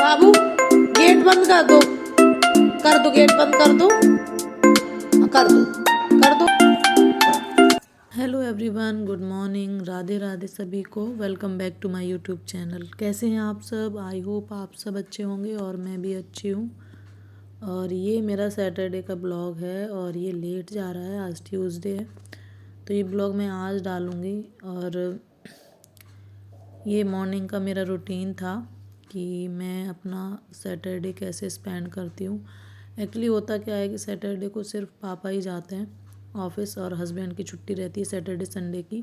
बाबू gate बंद कर दो, कर दो, गेट बंद कर दो, कर दो, कर दो। Hello everyone, good morning, Radhe Radhe सभी को। Welcome back to my YouTube channel. कैसे हैं आप सब? आई होप आप सब अच्छे होंगे और मैं भी अच्छी हूँ। और ये मेरा सैटरडे का ब्लॉग है और ये लेट जा रहा है, आज ट्यूसडे है तो ये ब्लॉग मैं आज डालूँगी। और ये मॉर्निंग का मेरा रूटीन था कि मैं अपना सैटरडे कैसे स्पेंड करती हूँ। एक्चुअली होता क्या है कि सैटरडे को सिर्फ पापा ही जाते हैं ऑफिस और हस्बैंड की छुट्टी रहती है सैटरडे संडे की।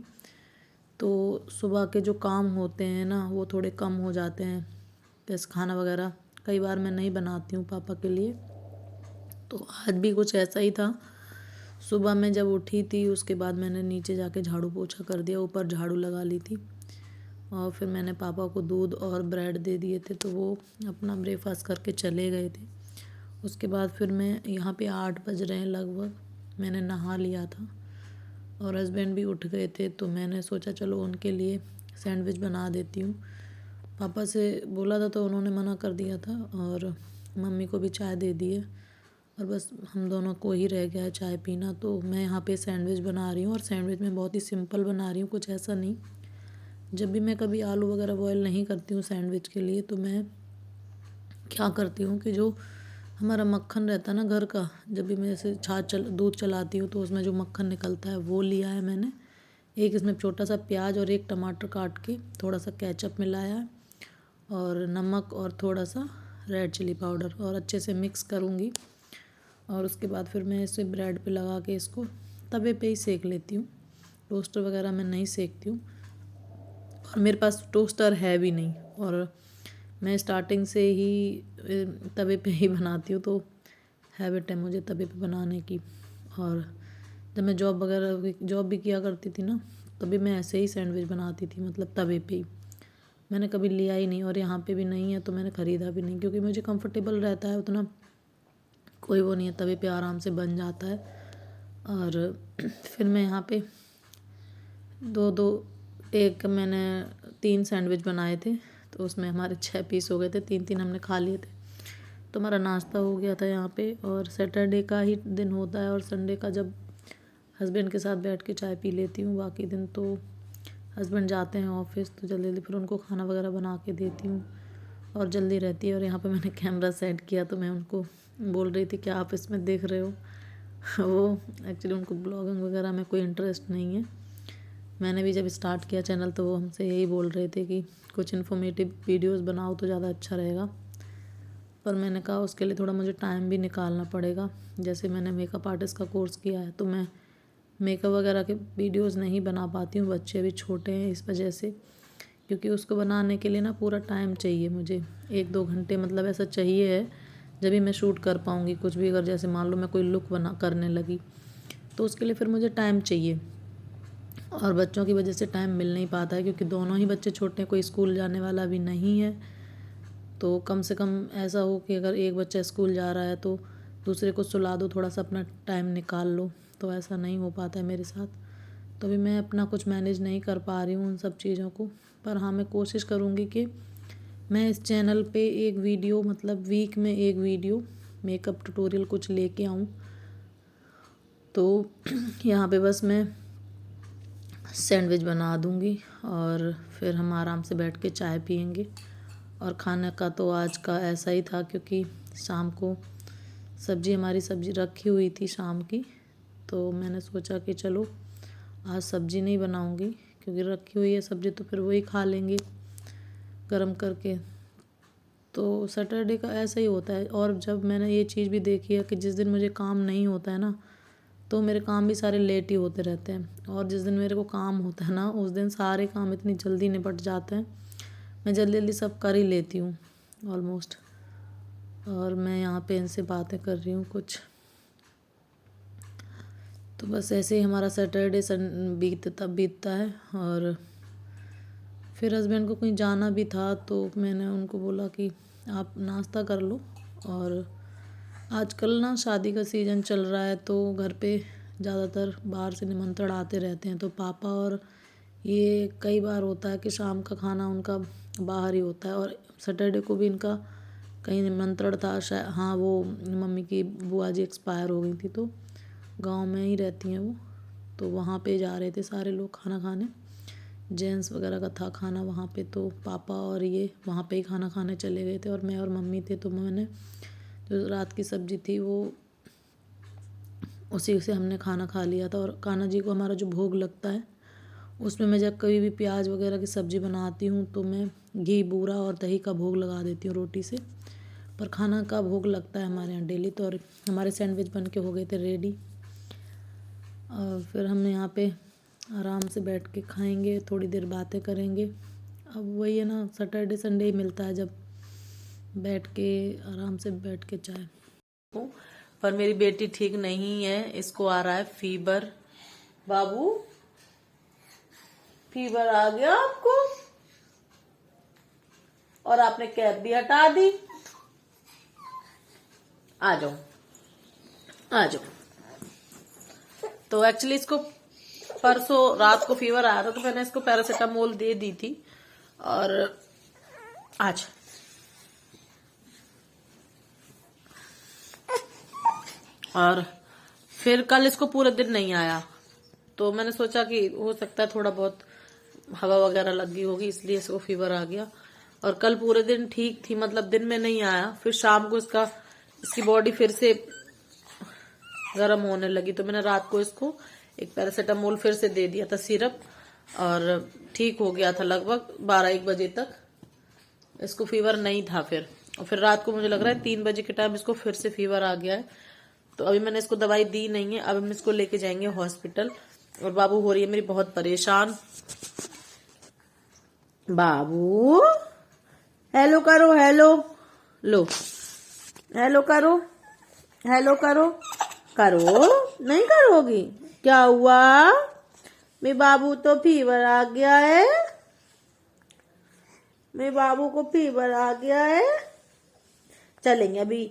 तो सुबह के जो काम होते हैं ना वो थोड़े कम हो जाते हैं, जैसे खाना वगैरह कई बार मैं नहीं बनाती हूँ पापा के लिए। तो आज भी कुछ ऐसा ही था। सुबह मैं जब उठी थी उसके बाद मैंने नीचे जाके झाड़ू पोछा कर दिया, ऊपर झाड़ू लगा ली थी और फिर मैंने पापा को दूध और ब्रेड दे दिए थे तो वो अपना ब्रेकफास्ट करके चले गए थे। उसके बाद फिर मैं यहाँ पे 8 बज रहे हैं लगभग, मैंने नहा लिया था और हस्बैंड भी उठ गए थे तो मैंने सोचा चलो उनके लिए सैंडविच बना देती हूँ। पापा से बोला था तो उन्होंने मना कर दिया था और मम्मी को भी चाय दे दी है और बस हम दोनों को ही रह गया है चाय पीना। तो मैं यहाँ पे सैंडविच बना रही हूँ और सैंडविच मैं बहुत ही सिंपल बना रही हूँ, कुछ ऐसा नहीं। जब भी मैं कभी आलू वगैरह बॉयल नहीं करती हूँ सैंडविच के लिए तो मैं क्या करती हूँ कि जो हमारा मक्खन रहता है ना घर का, जब भी मैं जैसे दूध चलाती हूँ तो उसमें जो मक्खन निकलता है वो लिया है मैंने। एक इसमें छोटा सा प्याज और एक टमाटर काट के थोड़ा सा केचप मिलाया है और नमक और थोड़ा सा रेड चिली पाउडर और अच्छे से मिक्स करूँगी। और उसके बाद फिर मैं इसे ब्रेड पे लगा के इसको तवे पे ही सेक लेती हूँ, टोस्टर वगैरह मैं नहीं सेकती हूँ और मेरे पास टोस्टर है भी नहीं। और मैं स्टार्टिंग से ही तवे पे ही बनाती हूँ तो हैबिट है मुझे तवे पे बनाने की। और जब मैं जॉब भी किया करती थी ना तभी मैं ऐसे ही सैंडविच बनाती थी, मतलब तवे पे ही। मैंने कभी लिया ही नहीं और यहाँ पे भी नहीं है तो मैंने ख़रीदा भी नहीं क्योंकि मुझे कंफर्टेबल रहता है उतना, कोई वो नहीं है, तवे पे आराम से बन जाता है। और फिर मैं यहाँ पे दो दो एक मैंने 3 सैंडविच बनाए थे तो उसमें हमारे 6 पीस हो गए थे, 3-3 हमने खा लिए थे तो हमारा नाश्ता हो गया था यहाँ पे। और सैटरडे का ही दिन होता है और संडे का जब हस्बैंड के साथ बैठ के चाय पी लेती हूँ। बाकी दिन तो हस्बैंड जाते हैं ऑफिस तो जल्दी जल्दी फिर उनको खाना वगैरह बना के देती हूँ और जल्दी रहती है। और यहाँ पे मैंने कैमरा सेट किया तो मैं उनको बोल रही थी क्या आप इसमें देख रहे हो वो एक्चुअली उनको ब्लॉगिंग वगैरह में कोई इंटरेस्ट नहीं है। मैंने भी जब स्टार्ट किया चैनल तो वो हमसे यही बोल रहे थे कि कुछ इन्फॉर्मेटिव वीडियोस बनाओ तो ज़्यादा अच्छा रहेगा, पर मैंने कहा उसके लिए थोड़ा मुझे टाइम भी निकालना पड़ेगा। जैसे मैंने मेकअप आर्टिस्ट का कोर्स किया है तो मैं मेकअप वगैरह के वीडियोस नहीं बना पाती हूँ, बच्चे भी छोटे हैं इस वजह से, क्योंकि उसको बनाने के लिए ना पूरा टाइम चाहिए मुझे, 1-2 घंटे मतलब ऐसा चाहिए है जब भी मैं शूट कर पाऊँगी कुछ भी। अगर जैसे मान लो मैं कोई लुक बना करने लगी तो उसके लिए फिर मुझे टाइम चाहिए और बच्चों की वजह से टाइम मिल नहीं पाता है क्योंकि दोनों ही बच्चे छोटे हैं, कोई स्कूल जाने वाला भी नहीं है। तो कम से कम ऐसा हो कि अगर एक बच्चा स्कूल जा रहा है तो दूसरे को सुला दो, थोड़ा सा अपना टाइम निकाल लो, तो ऐसा नहीं हो पाता है मेरे साथ। तो अभी मैं अपना कुछ मैनेज नहीं कर पा रही हूँ उन सब चीज़ों को, पर हाँ मैं कोशिश करूँगी कि मैं इस चैनल पे एक वीडियो, मतलब वीक में एक वीडियो मेकअप ट्यूटोरियल कुछ लेके आऊँ। तो यहाँ पे बस मैं सैंडविच बना दूँगी और फिर हम आराम से बैठ के चाय पियेंगे। और खाने का तो आज का ऐसा ही था क्योंकि शाम को हमारी सब्ज़ी रखी हुई थी शाम की, तो मैंने सोचा कि चलो आज सब्ज़ी नहीं बनाऊँगी क्योंकि रखी हुई है सब्ज़ी तो फिर वही खा लेंगे गरम करके। तो सैटरडे का ऐसा ही होता है। और जब मैंने ये चीज़ भी देखी है कि जिस दिन मुझे काम नहीं होता है ना तो मेरे काम भी सारे लेट ही होते रहते हैं, और जिस दिन मेरे को काम होता है ना उस दिन सारे काम इतनी जल्दी निपट जाते हैं, मैं जल्दी जल्दी सब कर ही लेती हूँ ऑलमोस्ट। और मैं यहाँ पे इनसे बातें कर रही हूँ कुछ, तो बस ऐसे ही हमारा सैटरडे बीतता है। और फिर हस्बैंड को कहीं जाना भी था तो मैंने उनको बोला कि आप नाश्ता कर लो। और आजकल ना शादी का सीज़न चल रहा है तो घर पे ज़्यादातर बाहर से निमंत्रण आते रहते हैं, तो पापा और ये कई बार होता है कि शाम का खाना उनका बाहर ही होता है और सैटरडे को भी इनका कहीं निमंत्रण था शायद, हाँ वो मम्मी की बुआ जी एक्सपायर हो गई थी तो गांव में ही रहती हैं वो, तो वहाँ पे जा रहे थे सारे लोग खाना खाने, जेंट्स वगैरह का था खाना वहाँ पे, तो पापा और ये वहाँ पे ही खाना खाने चले गए थे और मैं और मम्मी थे। तो मैंने जो रात की सब्ज़ी थी वो उसी से हमने खाना खा लिया था। और कान्हा जी को हमारा जो भोग लगता है उसमें मैं जब कभी भी प्याज वगैरह की सब्ज़ी बनाती हूँ तो मैं घी बूरा और दही का भोग लगा देती हूँ रोटी से, पर खाना का भोग लगता है हमारे यहाँ डेली। तो और हमारे सैंडविच बन के हो गए थे रेडी, और फिर हम यहाँ पे आराम से बैठ के खाएंगे, थोड़ी देर बातें करेंगे। अब वही है ना, सैटरडे संडे ही मिलता है जब बैठ के आराम से बैठ के चाय। पर मेरी बेटी ठीक नहीं है, इसको आ रहा है फीवर। बाबू फीवर आ गया आपको, और आपने कैप भी हटा दी। आ जाओ आ जाओ। तो एक्चुअली इसको परसों रात को फीवर आया था तो मैंने इसको पैरासीटामोल दे दी थी, और आज और फिर कल इसको पूरे दिन नहीं आया, तो मैंने सोचा कि हो सकता है थोड़ा बहुत हवा वगैरह लगी होगी इसलिए इसको फीवर आ गया। और कल पूरे दिन ठीक थी, मतलब दिन में नहीं आया, फिर शाम को इसकी बॉडी फिर से गर्म होने लगी, तो मैंने रात को इसको एक पैरासीटामोल फिर से दे दिया था सिरप, और ठीक हो गया था लगभग 12-1 बजे तक। इसको फीवर नहीं था फिर, और फिर रात को मुझे लग रहा है 3 बजे के टाइम इसको फिर से फीवर आ गया है। तो अभी मैंने इसको दवाई दी नहीं है, अब हम इसको लेके जाएंगे हॉस्पिटल। और बाबू हो रही है मेरी बहुत परेशान। बाबू हेलो करो, हेलो लो, हेलो करो, हेलो करो, करो नहीं करोगी? क्या हुआ? मेरे बाबू तो फीवर आ गया है, मेरे बाबू को फीवर आ गया है। चलेंगे अभी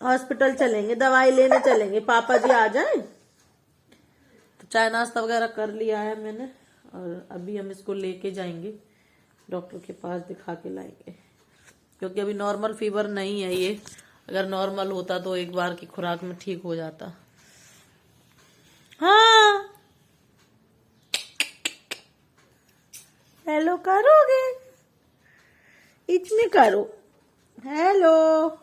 हॉस्पिटल, चलेंगे दवाई लेने चलेंगे, पापा जी आ जाएं। तो चाय नाश्ता वगैरह कर लिया है मैंने, और अभी हम इसको लेके जाएंगे डॉक्टर के पास, दिखा के लाएंगे, क्योंकि अभी नॉर्मल फीवर नहीं है ये। अगर नॉर्मल होता तो एक बार की खुराक में ठीक हो जाता। हाँ हेलो करोगे? इतने करो, हेलो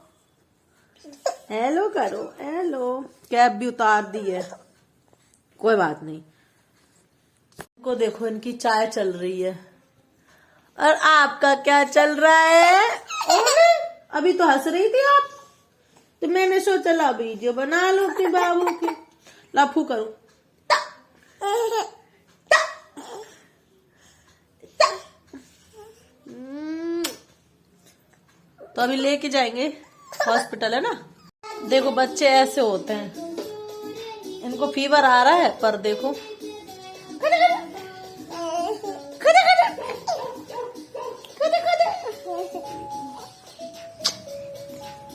हेलो करो, हेलो। कैप भी उतार दी है, कोई बात नहीं। इनको देखो, इनकी चाय चल रही है, और आपका क्या चल रहा है? अभी तो हंस रही थी आप, तो मैंने सोचा ला वीडियो बना लो अपने बाबू की। लाफू करो, तो अभी लेके जाएंगे हॉस्पिटल, है ना। देखो बच्चे ऐसे होते हैं, इनको फीवर आ रहा है पर देखो,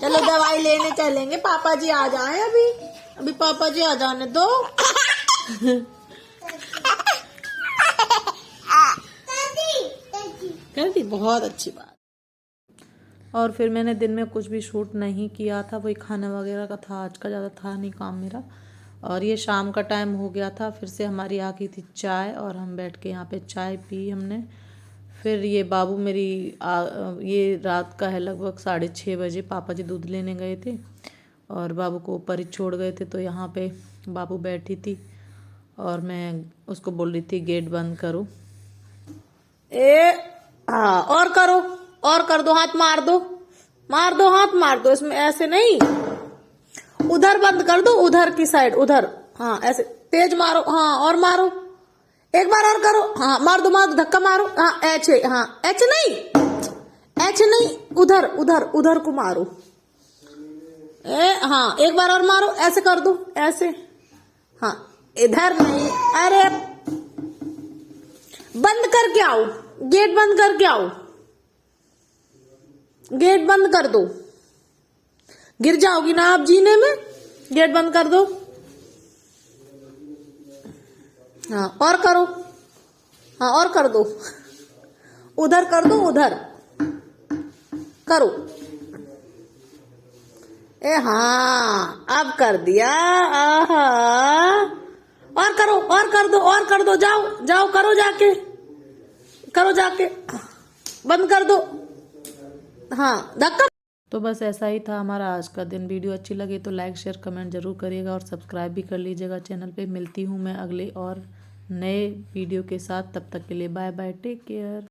चलो दवाई लेने चलेंगे, पापा जी आ जाएं अभी पापा जी आ जाने दो। कर दी, बहुत अच्छी बात। और फिर मैंने दिन में कुछ भी शूट नहीं किया था, वही खाना वगैरह का था, आज का ज़्यादा था नहीं काम मेरा। और ये शाम का टाइम हो गया था, फिर से हमारी आ गई थी चाय, और हम बैठ के यहाँ पे चाय पी हमने। फिर ये बाबू ये रात का है लगभग 6:30 बजे, पापा जी दूध लेने गए थे और बाबू को ऊपर ही छोड़ गए थे। तो यहाँ पे बाबू बैठी थी और मैं उसको बोल रही थी गेट बंद करो। हाँ और करो, और कर दो, हाथ मार दो, मार दो, हाथ मार दो, इसमें ऐसे नहीं, उधर बंद कर दो, उधर की साइड, उधर। हाँ ऐसे तेज मारो, हाँ और मारो, एक बार और करो, हाँ मार दो, मार दो, धक्का मारो, हाँ ऐसे, हाँ ऐसे नहीं, ऐसे नहीं, उधर उधर उधर को मारो। हाँ एक बार और मारो, ऐसे कर दो, ऐसे, हाँ इधर नहीं, अरे बंद करके आओ, गेट बंद करके आओ, गेट बंद कर दो, गिर जाओगी ना आप जीने में, गेट बंद कर दो। हाँ और करो, हाँ और कर दो, उधर कर दो, उधर करो, ए हाँ, अब कर दिया। आहा, और करो, और कर दो, जाओ जाओ, करो जाके, बंद कर दो। हाँ, धक्का। तो बस ऐसा ही था हमारा आज का दिन। वीडियो अच्छी लगी तो लाइक शेयर कमेंट जरूर करिएगा और सब्सक्राइब भी कर लीजिएगा चैनल पे। मिलती हूँ मैं अगले और नए वीडियो के साथ, तब तक के लिए बाय बाय, टेक केयर।